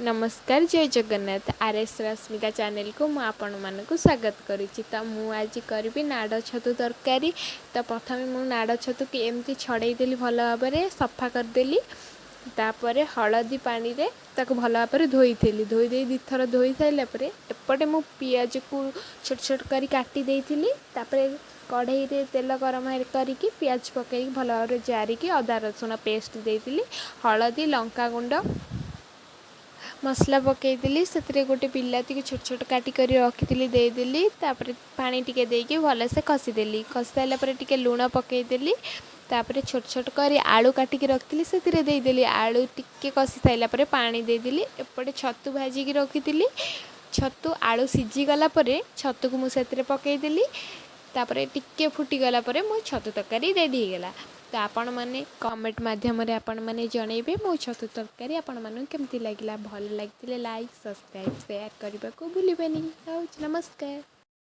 नमस्कार जय Jagannath RS Rashmika channel को मु आपण मानक स्वागत करुच्ची। तो मु आज करी नाड़ छतु तरकारी। तो प्रथम मु नाड़ छतु कि एमती छड़ेदेली भल भाव में सफा करदेली। तापर हलदी पानी रे ताको भल भाव में धोई धोई दी थर धोई सारापर एपटे मु पियाज को छोट छोट कर काटी देइथिली। तापर कढ़ई रे तेल गरम करके पियाज पकई भल भाव में जारिकी अदा रसुण पेस्ट देइथिली। हलदी लंका गुंड मसला पकईदेली से गोटे बिलाती को छोट छोट काटिक रखी देदेली। तापर पानी टिके देके भलसे खसीदेली। खसी सारापर टिके लुण पकईदेली। तापर छोट छोट कर आलू काटिक रखी से देदेली। आलू टिके कषि सारापर पानी देदेली। एपटे छतु भाजिकी रखी छतु आलू सीझीगला छतु को मुझे पकईदेली। तापर टिके फुटीगला मो छतु तरकारी रेडी होगला। तो आपण मैंने कमेंट माध्यम आपण मैंने जनइबे मो छतु तरकारी आपण मानू केमती लगिला। भल लगी लाइक सब्सक्राइब शेयर करने को भूलिबेनी। नमस्कार।